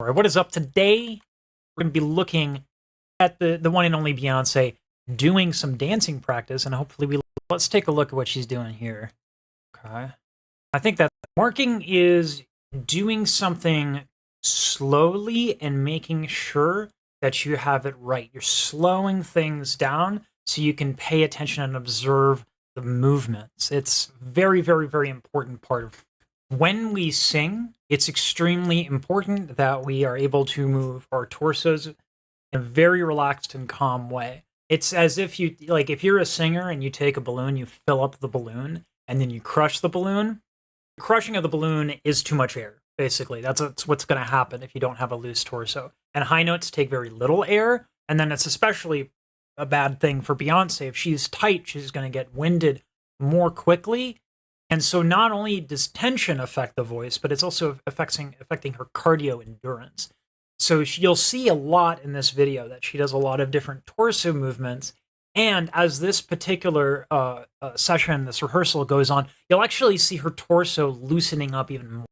Alright, what is up today? We're going to be looking at the one and only Beyonce doing some dancing practice, and hopefully let's take a look at what she's doing here. Okay. I think that marking is doing something slowly and making sure that you have it right. You're slowing things down so you can pay attention and observe the movements. It's very, very, very important part of when we sing. It's extremely important that we are able to move our torsos in a very relaxed and calm way. It's as if you, like, if you're a singer and you take a balloon, you fill up the balloon, and then you crush the balloon. The crushing of the balloon is too much air, basically. That's what's going to happen if you don't have a loose torso. And high notes take very little air, and then it's especially a bad thing for Beyonce. If she's tight, she's going to get winded more quickly. And so not only does tension affect the voice, but it's also affecting her cardio endurance. So you'll see a lot in this video that she does a lot of different torso movements. And as this particular session, this rehearsal goes on, you'll actually see her torso loosening up even more.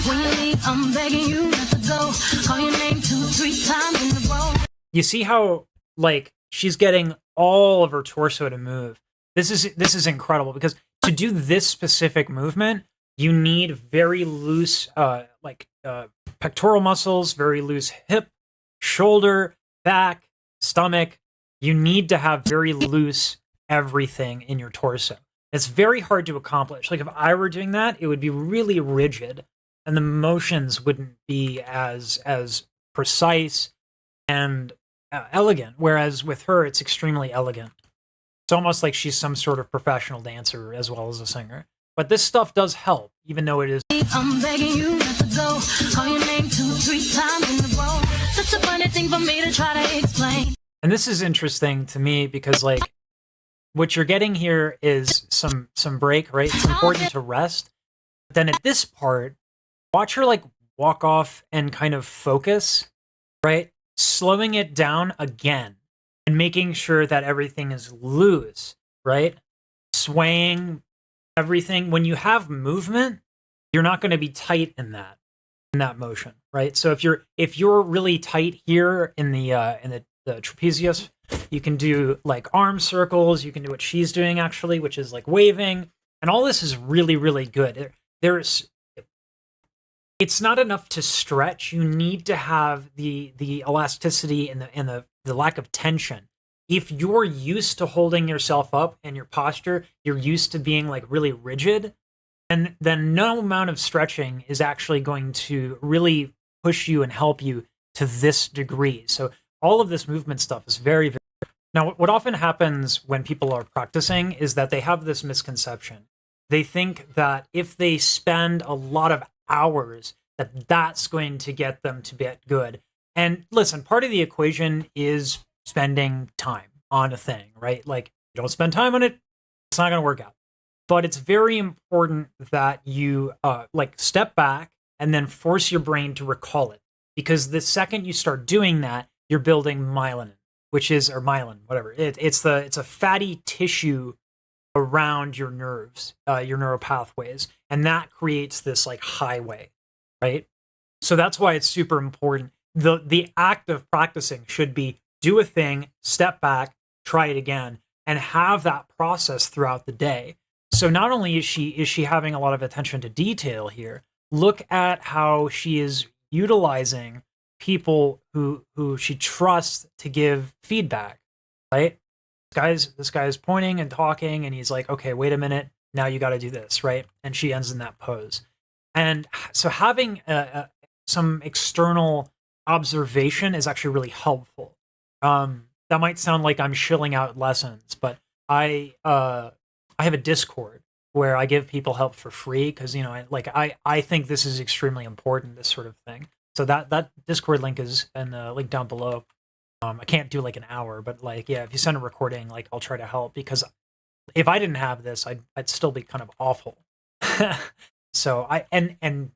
When you leave, I'm begging you not to go. Call your name 2-3 times in a row. You see how, like, she's getting all of her torso to move. This is incredible, because to do this specific movement, you need very loose, pectoral muscles, very loose hip, shoulder, back, stomach. You need to have very loose everything in your torso. It's very hard to accomplish. Like, if I were doing that, it would be really rigid, and the motions wouldn't be as precise and elegant. Whereas with her, it's extremely elegant. It's almost like she's some sort of professional dancer as well as a singer. But this stuff does help, even though it is. I'm begging you not to go. Call your name 2-3 times in a row. Such a funny thing for me to try to explain. And this is interesting to me because, like, what you're getting here is some break, right? It's important to rest. But then at this part, watch her, like, walk off and kind of focus, right? Slowing it down again. And making sure that everything is loose, right? Swaying everything. When you have movement, you're not going to be tight in that motion, right? So if you're really tight here in the trapezius, you can do like arm circles. You can do what she's doing actually, which is like waving, and all this is really, really good. It's not enough to stretch. You need to have the elasticity and the lack of tension. If you're used to holding yourself up and your posture, you're used to being like really rigid, and then no amount of stretching is actually going to really push you and help you to this degree. So all of this movement stuff is very, very. Now, what often happens when people are practicing is that they have this misconception. They think that if they spend a lot of hours, that's going to get them to get good. And listen, part of the equation is spending time on a thing, right? Like, you don't spend time on it, it's not going to work out. But it's very important that you step back and then force your brain to recall it. Because the second you start doing that, you're building myelin, or myelin, whatever. It's a fatty tissue around your nerves, your neural pathways. And that creates this like highway, right? So that's why it's super important. The act of practicing should be do a thing, step back, try it again, and have that process throughout the day. So not only is she having a lot of attention to detail here, look at how she is utilizing people who she trusts to give feedback, right? This guy is pointing and talking, and he's like, okay, wait a minute, now you got to do this, right? And she ends in that pose. And so having some external observation is actually really helpful. That might sound like I'm shilling out lessons, but I have a Discord where I give people help for free because, I think this is extremely important, this sort of thing. So that Discord link is in the link down below. I can't do like an hour, but like, yeah, if you send a recording, like I'll try to help, because if I didn't have this, I'd still be kind of awful. So and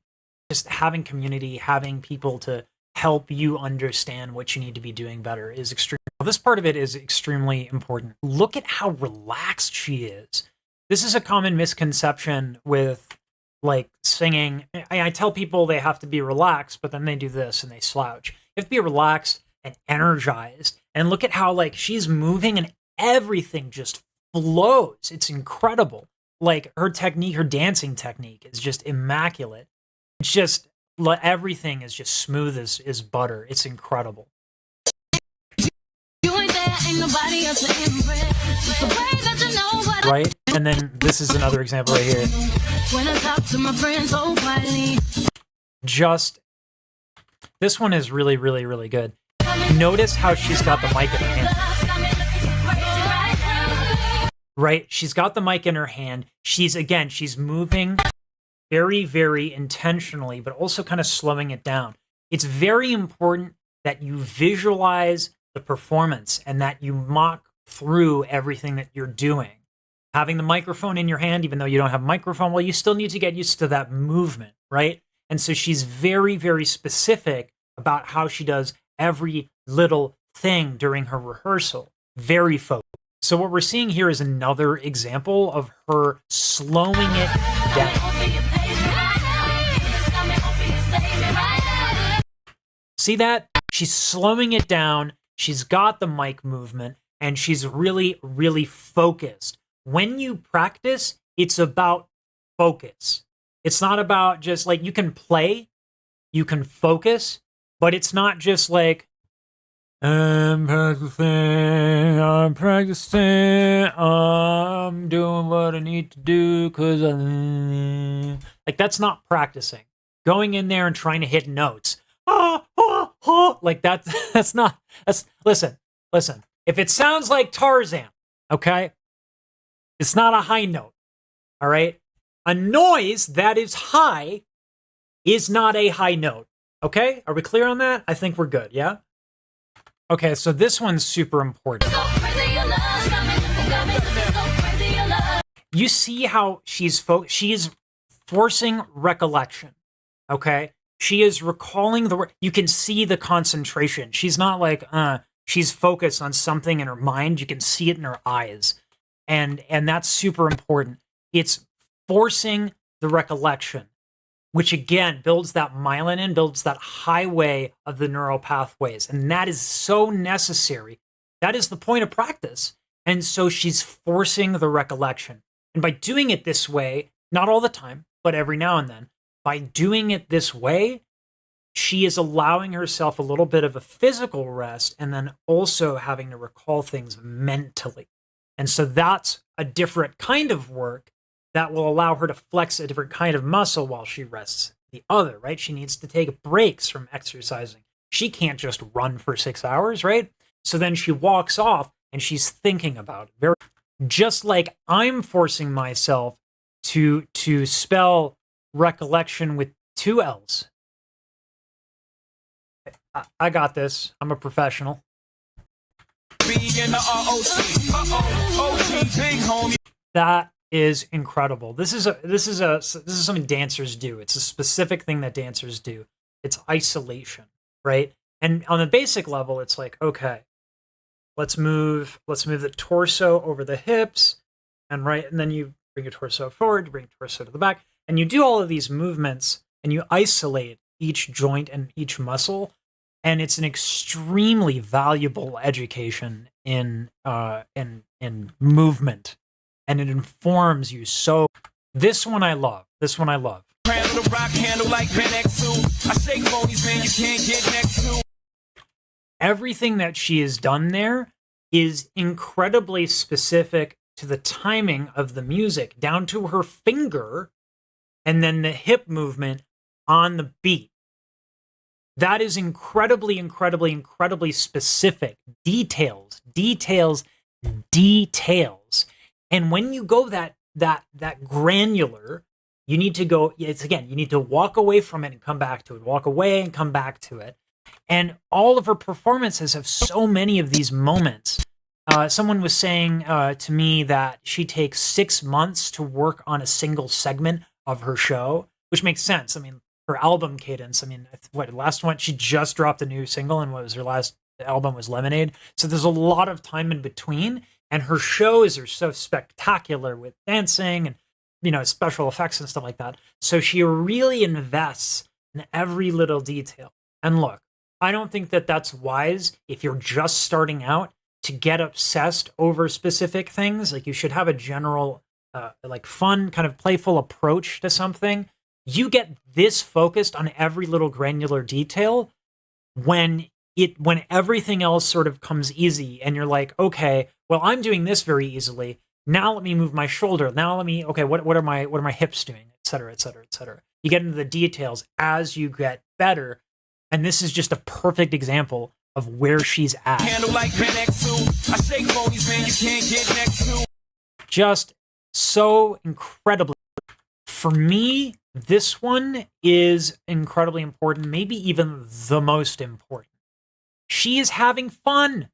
just having community, having people to help you understand what you need to be doing better is extremely. This part of it is extremely important. Look at how relaxed she is. This is a common misconception with like singing. I tell people they have to be relaxed, but then they do this and they slouch. You have to be relaxed and energized. And look at how like she's moving and everything just flows. It's incredible. Like her technique, her dancing technique is just immaculate. It's just everything is just smooth as butter. It's incredible. Right? And then this is another example right here. When I talk to my friends so quietly. Just this one is really, really, really good. Notice how she's got the mic in her hand. Right? She's got the mic in her hand. She's moving very, very intentionally, but also kind of slowing it down. It's very important that you visualize the performance and that you mock through everything that you're doing. Having the microphone in your hand, even though you don't have a microphone, well, you still need to get used to that movement, right? And so she's very, very specific about how she does every little thing during her rehearsal. Very focused. So what we're seeing here is another example of her slowing it down. See that? She's slowing it down. She's got the mic movement, and she's really, really focused. When you practice, it's about focus. It's not about just like you can play, you can focus, but it's not just like, I'm practicing, I'm doing what I need to do because like that's not practicing. Going in there and trying to hit notes. Like that's listen. If it sounds like Tarzan, okay? It's not a high note. All right? A noise that is high is not a high note. Okay? Are we clear on that? I think we're good, yeah? Okay, so this one's super important. You see how she is forcing recollection. Okay? She is recalling you can see the concentration. She's not like, she's focused on something in her mind. You can see it in her eyes. And that's super important. It's forcing the recollection, which again builds that myelin, builds that highway of the neural pathways. And that is so necessary. That is the point of practice. And so she's forcing the recollection. And by doing it this way, not all the time, but every now and then, by doing it this way, she is allowing herself a little bit of a physical rest and then also having to recall things mentally. And so that's a different kind of work that will allow her to flex a different kind of muscle while she rests the other, right? She needs to take breaks from exercising. She can't just run for 6 hours, right? So then she walks off and she's thinking about it. Just like I'm forcing myself to spell recollection with 2 L's. I got this. I'm a professional. That is incredible. This is something dancers do. It's a specific thing that dancers do. It's isolation, right? And on the basic level, it's like, okay, let's move the torso over the hips, and then you bring your torso forward, you bring your torso to the back, and you do all of these movements, and you isolate each joint and each muscle. And it's an extremely valuable education in movement, and it informs you. So this one I love. Everything that she has done there is incredibly specific to the timing of the music, down to her finger, and then the hip movement on the beat. That is incredibly, incredibly, incredibly specific. Details. And when you go that granular, you need to go, you need to walk away from it and come back to it. Walk away and come back to it. And all of her performances have so many of these moments. Someone was saying to me that she takes 6 months to work on a single segment of her show, which makes sense. I mean, her album cadence. I mean, last one, she just dropped a new single, and her last album was Lemonade. So there's a lot of time in between, and her shows are so spectacular with dancing and special effects and stuff like that. So she really invests in every little detail. And look, I don't think that that's wise if you're just starting out to get obsessed over specific things. Like, you should have a general, like, fun, kind of playful approach to something. You get this focused on every little granular detail when everything else sort of comes easy, and you're like, okay, well, I'm doing this very easily. Now let me move my shoulder. Now what are my hips doing, et cetera, et cetera, et cetera. You get into the details as you get better, and this is just a perfect example of where she's at. Just so incredibly. For me, this one is incredibly important, maybe even the most important. She is having fun.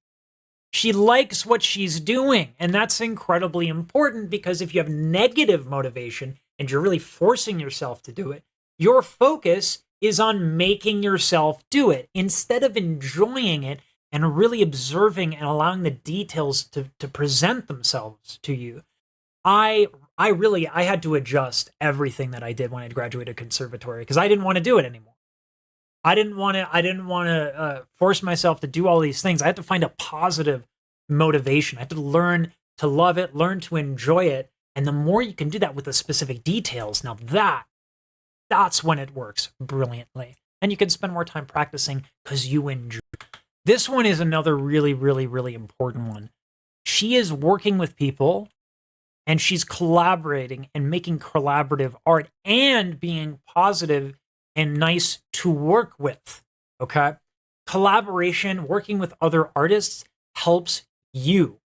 She likes what she's doing, and that's incredibly important, because if you have negative motivation and you're really forcing yourself to do it, your focus is on making yourself do it instead of enjoying it and really observing and allowing the details to present themselves to you. I had to adjust everything that I did when I graduated conservatory, because I didn't want to do it anymore. I didn't want to force myself to do all these things. I had to find a positive motivation. I had to learn to love it, learn to enjoy it. And the more you can do that with the specific details, now that's when it works brilliantly. And you can spend more time practicing because you enjoy it. This one is another really, really, really important one. She is working with people, and she's collaborating and making collaborative art and being positive and nice to work with, okay? Collaboration, working with other artists, helps you.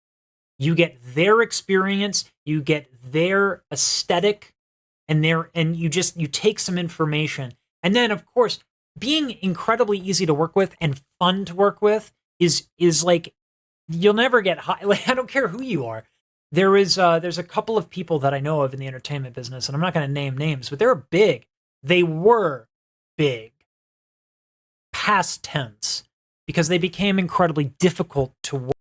You get their experience, you get their aesthetic, and you take some information. And then, of course, being incredibly easy to work with and fun to work with is like, you'll never get high. Like, I don't care who you are. There's a couple of people that I know of in the entertainment business, and I'm not going to name names, but they're big. They were big, past tense, because they became incredibly difficult to work.